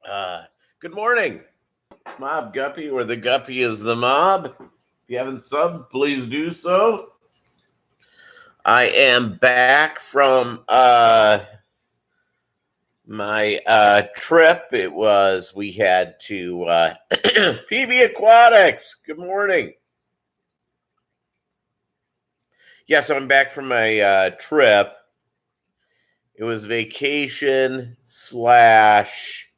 Uh, Good morning, Mob Guppy, where the Guppy is the mob. If you haven't subbed, please do so. I am back from my trip. We had to PB Aquatics. Good morning. Yes, I'm back from my trip. It was vacation slash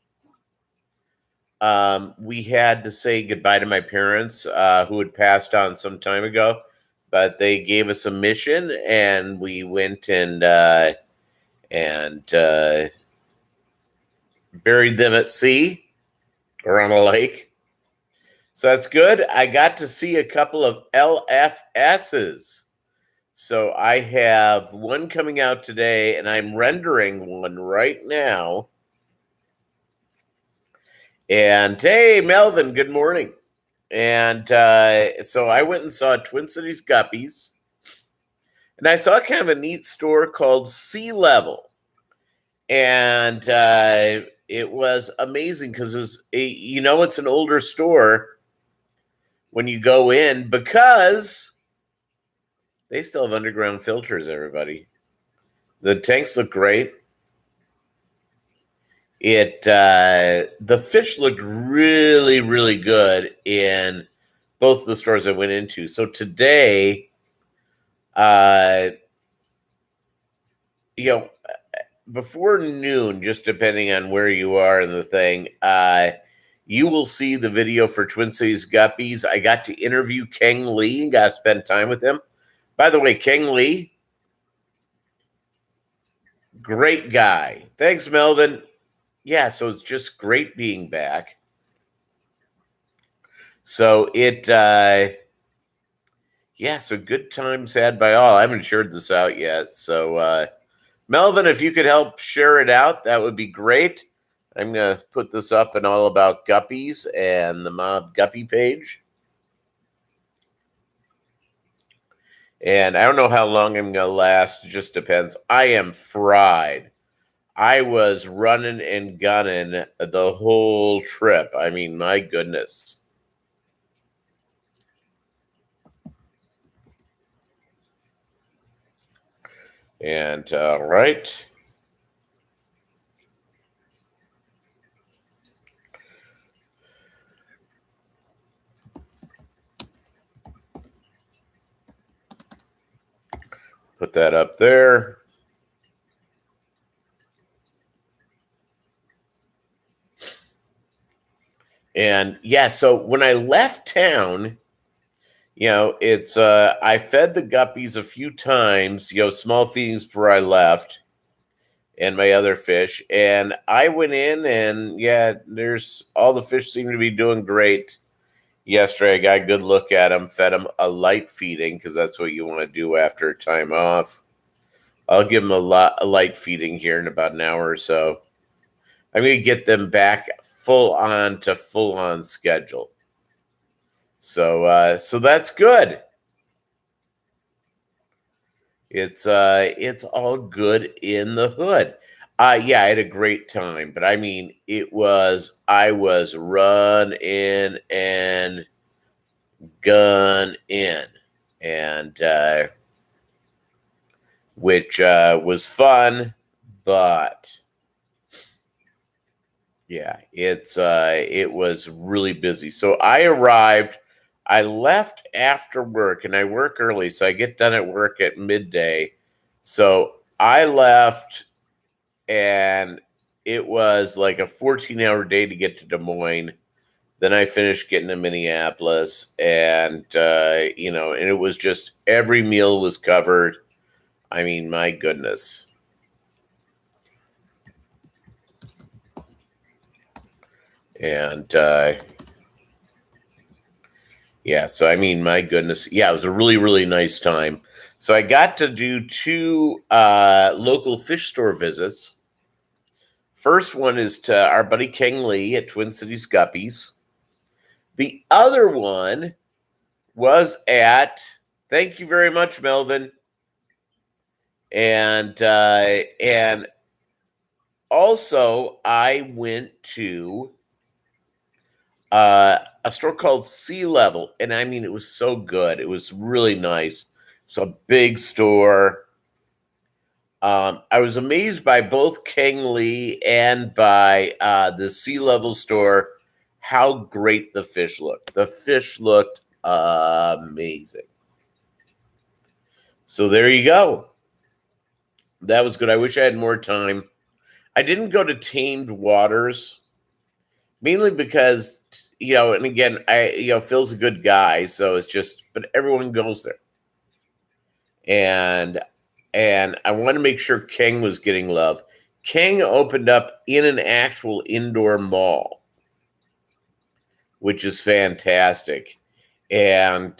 we had to say goodbye to my parents who had passed on some time ago, but they gave us a mission and we went and buried them at sea or on a lake. So that's good. I got to see a couple of LFSs. So I have one coming out today and I'm rendering one right now. And hey, Melvin, good morning. And so I went and saw Twin Cities Guppies. And I saw kind of a neat store called Sea Level. And it was amazing because it's an older store when you go in because they still have underground filters, everybody. The tanks look great. The fish looked really, really good in both the stores I went into. So today, before noon, just depending on where you are in the thing, you will see the video for Twin Cities Guppies. I got to interview Keng Lee and got to spend time with him. By the way, Keng Lee, great guy. Thanks, Melvin. Yeah, so it's just great being back. So so good times had by all. I haven't shared this out yet. So, Melvin, if you could help share it out, that would be great. I'm going to put this up in All About Guppies and the Mob Guppy page. And I don't know how long I'm going to last. It just depends. I am fried. I was running and gunning the whole trip. I mean, my goodness. And right. Put that up there. And yeah, so when I left town, it's I fed the guppies a few times, small feedings before I left, and my other fish. And I went in, and there's all the fish seem to be doing great. Yesterday, I got a good look at them, fed them a light feeding because that's what you want to do after a time off. I'll give them a light feeding here in about an hour or so. I'm going to get them back full on schedule. So that's good. It's all good in the hood. I had a great time, but I mean, I was run in and gun in, and which was fun, but yeah, it was really busy. So I left after work, and I work early, so I get done at work at midday. So I left, and it was like a 14-hour day to get to Des Moines. Then I finished getting to Minneapolis, and and it was just every meal was covered. I mean, my goodness. And so I mean, my goodness. Yeah, it was a really, really nice time. So I got to do 2 local fish store visits. First one is to our buddy Keng Lee at Twin Cities Guppies. The other one was thank you very much, Melvin. And Also, I went to a store called Sea Level, and I mean, it was so good. It was really nice. It's a big store. I was amazed by both King Lee and by the Sea Level store how great the fish looked. The fish looked amazing. So there you go. That was good. I wish I had more time. I didn't go to Tamed Waters mainly because, and again, Phil's a good guy, so it's just, but everyone goes there, and I want to make sure King was getting love. King opened up in an actual indoor mall, which is fantastic, and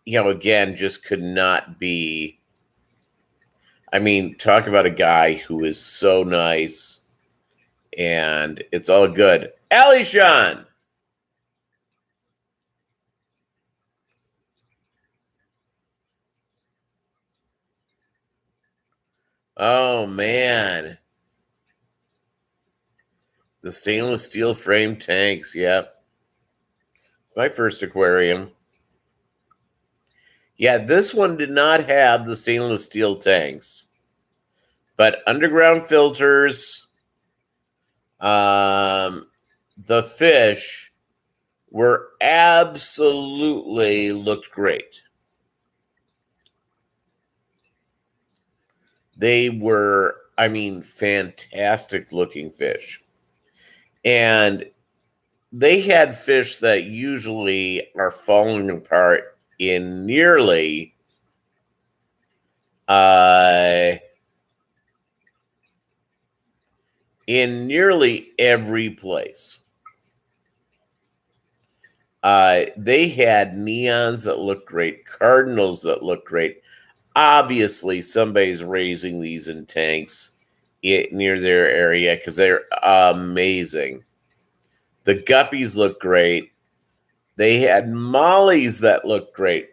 again, just could not be. I mean, talk about a guy who is so nice, and it's all good. Alishan. Oh man. The stainless steel frame tanks, yep. My first aquarium. Yeah, this one did not have the stainless steel tanks, but underground filters, the fish were absolutely looked great. They were, I mean, fantastic looking fish. And they had fish that usually are falling apart in nearly every place. They had neons that looked great, cardinals that looked great. Obviously, somebody's raising these in tanks near their area because they're amazing. The guppies look great. They had mollies that look great.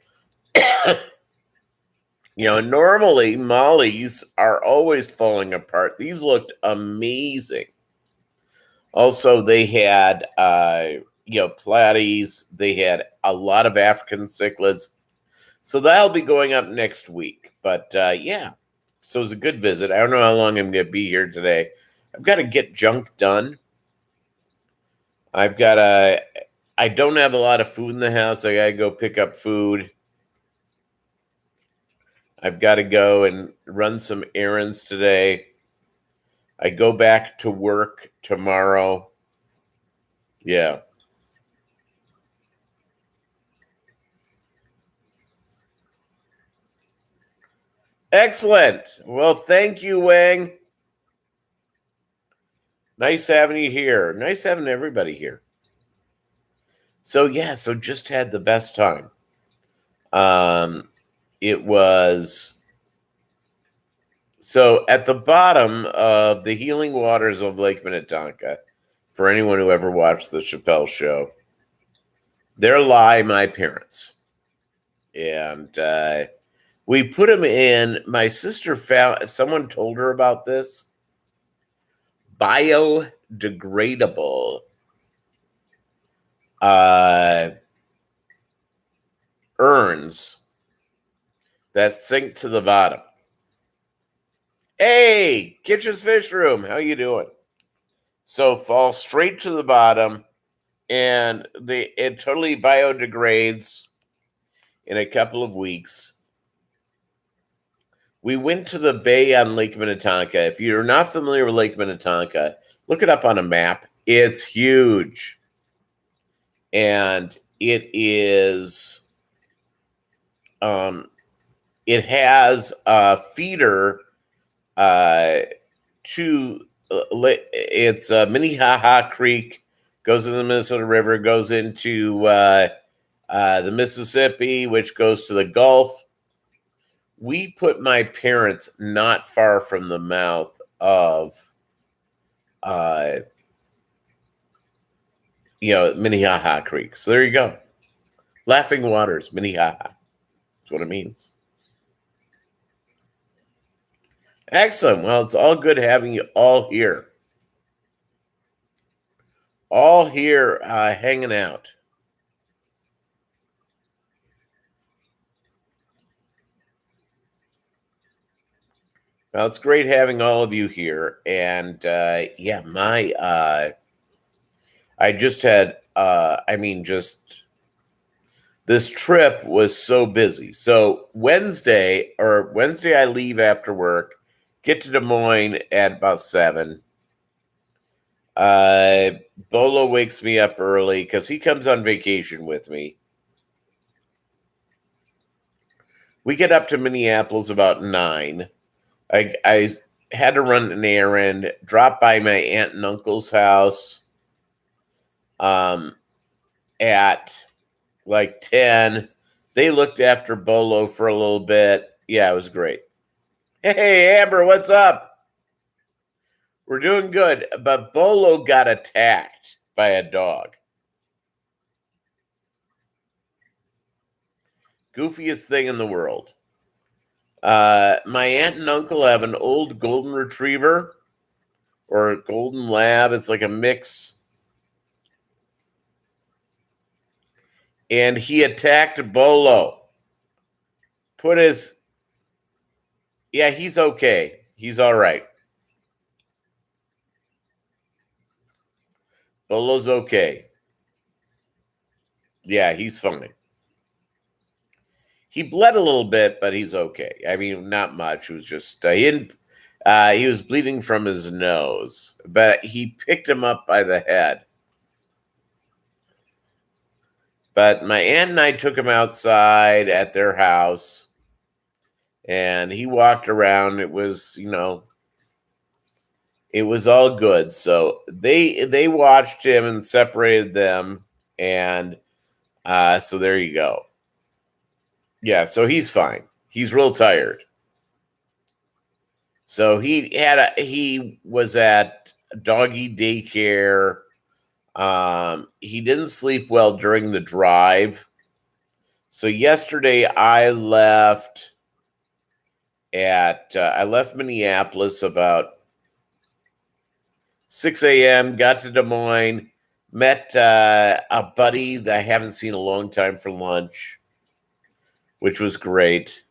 Normally mollies are always falling apart. These looked amazing. Also, they had platies. They had a lot of African cichlids. So that'll be going up next week. But yeah, so it was a good visit. I don't know how long I'm going to be here today. I've got to get junk done. I don't have a lot of food in the house. I got to go pick up food. I've got to go and run some errands today. I go back to work tomorrow. Yeah. Excellent. Well, thank you, Wang. Nice having you here. Nice having everybody here. So yeah, so just had the best time. It was so at the bottom of the healing waters of Lake Minnetonka, for anyone who ever watched the Chappelle Show, there lie my parents. And we put them in. My sister found, someone told her about this, biodegradable urns that sink to the bottom. Hey, Kitchen's Fish Room, how you doing? So fall straight to the bottom, and it totally biodegrades in a couple of weeks. We went to the bay on Lake Minnetonka. If you're not familiar with Lake Minnetonka, look it up on a map. It's huge. And it is, it has a feeder to, it's Minnehaha Creek, goes in the Minnesota River, goes into the Mississippi, which goes to the Gulf. We put my parents not far from the mouth of, Minnehaha Creek. So there you go. Laughing Waters, Minnehaha. That's what it means. Excellent. Well, it's all good having you all here. All here hanging out. Well, it's great having all of you here. And yeah, I just had, just this trip was so busy. So Wednesday, I leave after work, get to Des Moines at about 7. Uh, Bolo wakes me up early because he comes on vacation with me. We get up to Minneapolis about 9. I had to run an errand, drop by my aunt and uncle's house at like 10. They looked after Bolo for a little bit. Yeah, it was great. Hey, Amber, what's up? We're doing good, but Bolo got attacked by a dog. Goofiest thing in the world. My aunt and uncle have an old golden retriever or a golden lab. It's like a mix. And he attacked Bolo. Yeah, he's okay. He's all right. Bolo's okay. Yeah, he's fine. He bled a little bit, but he's okay. I mean, not much. It was just he was bleeding from his nose, but he picked him up by the head. But my aunt and I took him outside at their house, and he walked around. It was, it was all good. So they watched him and separated them, and so there you go. Yeah, so he's fine. He's real tired. So he was at doggy daycare. He didn't sleep well during the drive. So yesterday I left Minneapolis about 6 a.m., got to Des Moines, met a buddy that I haven't seen in a long time for lunch, which was great.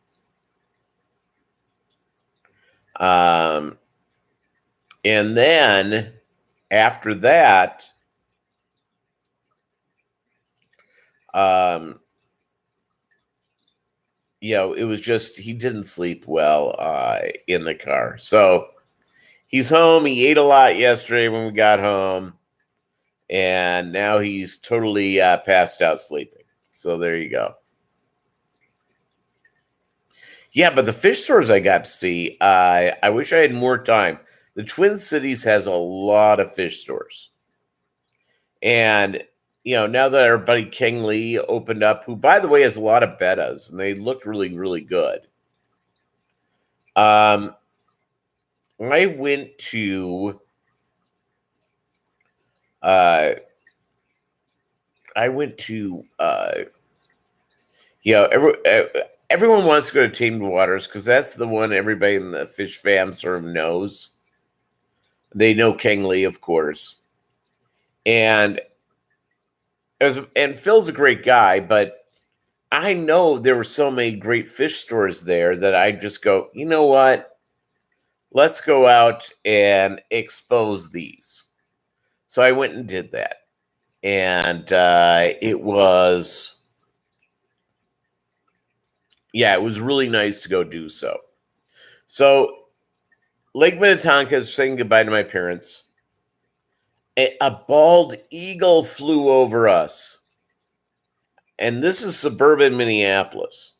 And then after that, it was just he didn't sleep well in the car. So he's home. He ate a lot yesterday when we got home, and now he's totally passed out sleeping. So there you go. Yeah, but the fish stores I got to see, I wish I had more time. The Twin Cities has a lot of fish stores. And, now that our buddy King Lee opened up, who, by the way, has a lot of bettas, and they looked really, really good. I went to everyone wants to go to Tamed Waters because that's the one everybody in the fish fam sort of knows. They know King Lee, of course. And Phil's a great guy, but I know there were so many great fish stores there that I just go, you know what? Let's go out and expose these. So I went and did that. And it was really nice to go do so. So Lake Minnetonka is saying goodbye to my parents. A bald eagle flew over us. And this is suburban Minneapolis.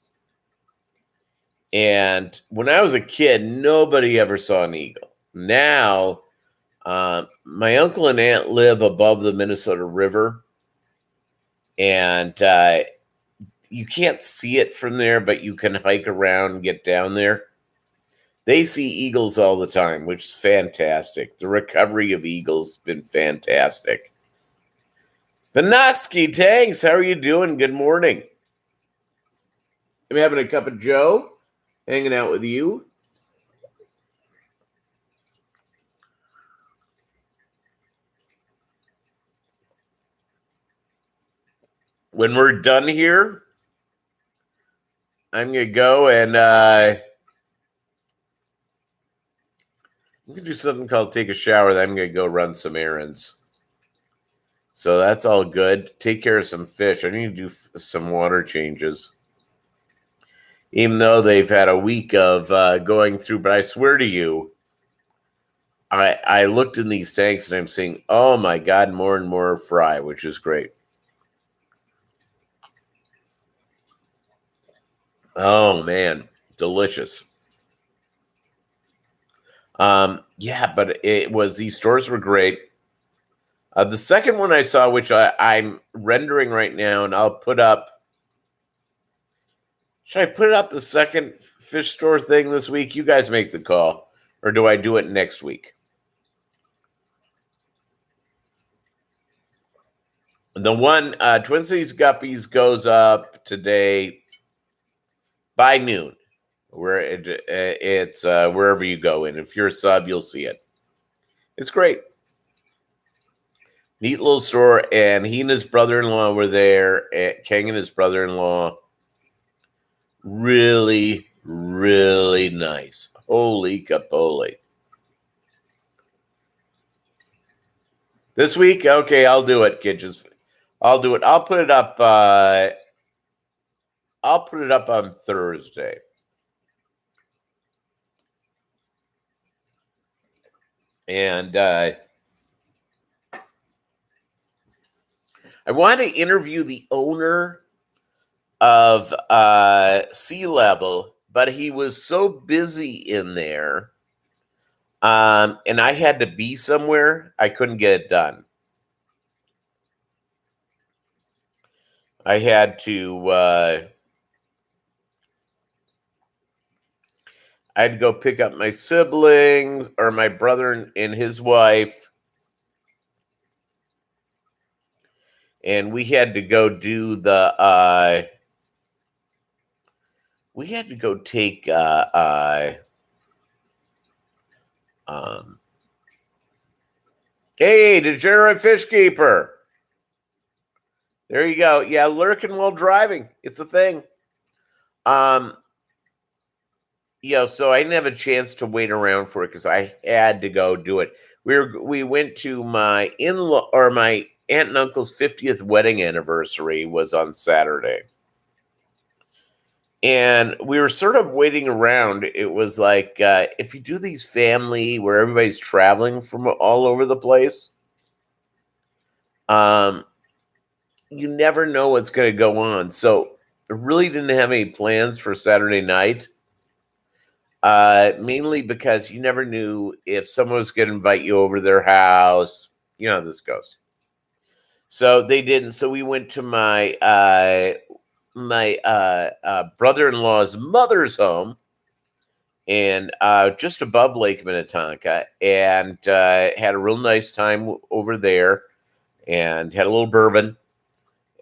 And when I was a kid, nobody ever saw an eagle. Now, my uncle and aunt live above the Minnesota River. And you can't see it from there, but you can hike around and get down there. They see eagles all the time, which is fantastic. The recovery of eagles has been fantastic. The Notsky Tanks, how are you doing? Good morning. I'm having a cup of Joe, hanging out with you. when we're done here, I'm going to go and I'm going to do something called take a shower. Then I'm going to go run some errands. So that's all good. Take care of some fish. I need to do some water changes. Even though they've had a week of going through, but I swear to you, I looked in these tanks and I'm seeing, oh my God, more and more fry, which is great. Oh man, delicious. Yeah, but these stores were great. The second one I saw, which I'm rendering right now, and I'll put up. Should I put up the second fish store thing this week? You guys make the call, or do I do it next week? The one Twin Cities Guppies goes up today by noon. Where it's wherever you go in. If you're a sub, you'll see it. It's great. Neat little store, and he and his brother-in-law were there. King and his brother-in-law. Really, really nice. Holy capoli. This week? Okay, I'll do it, kids. I'll do it. I'll put it up on Thursday. And I want to interview the owner of Sea Level, but he was so busy in there, and I had to be somewhere. I couldn't get it done. I had to go pick up my siblings or my brother and his wife, and we had to go do the we had to go take hey, degenerate fish keeper. There you go. Yeah, lurking while driving. It's a thing. So I didn't have a chance to wait around for it because I had to go do it. We went to my in-law or my aunt and uncle's 50th wedding anniversary was on Saturday. And we were sort of waiting around. It was like if you do these family where everybody's traveling from all over the place, you never know what's going to go on. So I really didn't have any plans for Saturday night, mainly because you never knew if someone was going to invite you over their house. You know how this goes. So they didn't. So we went to my brother-in-law's mother's home, and just above Lake Minnetonka, and had a real nice time over there, and had a little bourbon,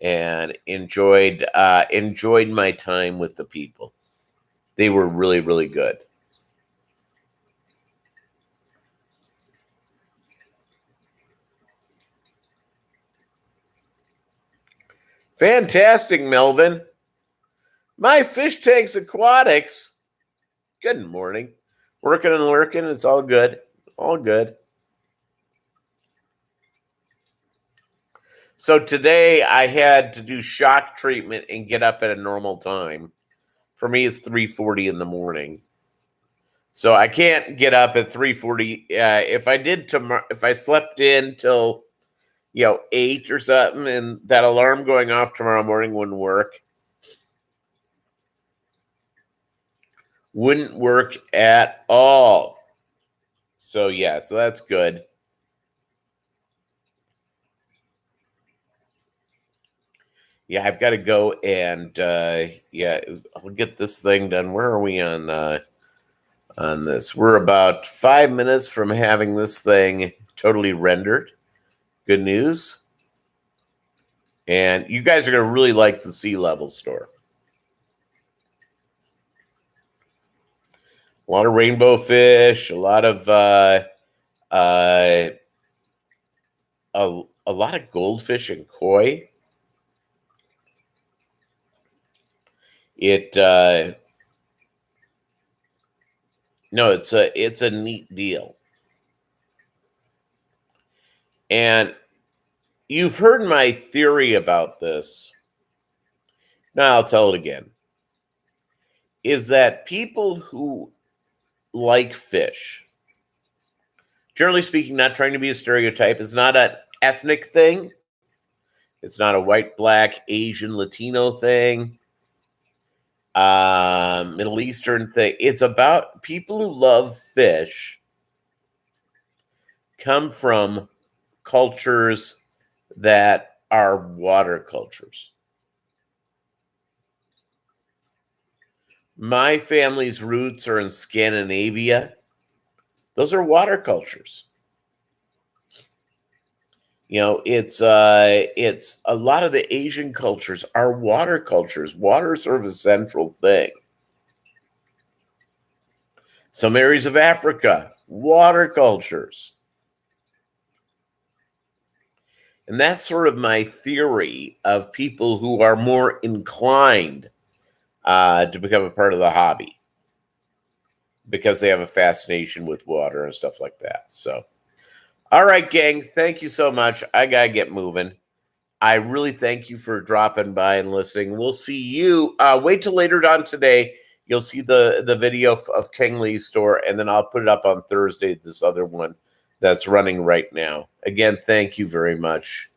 and enjoyed my time with the people. They were really, really good. Fantastic, Melvin. My fish tanks aquatics. Good morning. Working and lurking. It's all good. All good. So today I had to do shock treatment and get up at a normal time. For me, it's 3:40 in the morning. So I can't get up at 3:40. If I did if I slept in till 8 or something, and that alarm going off tomorrow morning wouldn't work. Wouldn't work at all. So yeah, so that's good. Yeah, I've got to go and I'll get this thing done. Where are we on this? We're about 5 minutes from having this thing totally rendered. Good news. And you guys are going to really like the Sea Level store. A lot of rainbow fish, a lot of a lot of goldfish and koi. It no, it's a neat deal. And you've heard my theory about this. Now I'll tell it again. Is that people who like fish, generally speaking, not trying to be a stereotype, it's not an ethnic thing. It's not a white, black, Asian, Latino thing, Middle Eastern thing. It's about people who love fish come from cultures that are water cultures. My family's roots are in Scandinavia. Those are water cultures. You know, it's a lot of the Asian cultures are water cultures. Water is sort of a central thing. Some areas of Africa, water cultures. And that's sort of my theory of people who are more inclined to become a part of the hobby because they have a fascination with water and stuff like that. So, all right, gang, thank you so much. I got to get moving. I really thank you for dropping by and listening. We'll see you. Wait till later on today. You'll see the video of King Lee's store, and then I'll put it up on Thursday, this other one that's running right now. Again, thank you very much.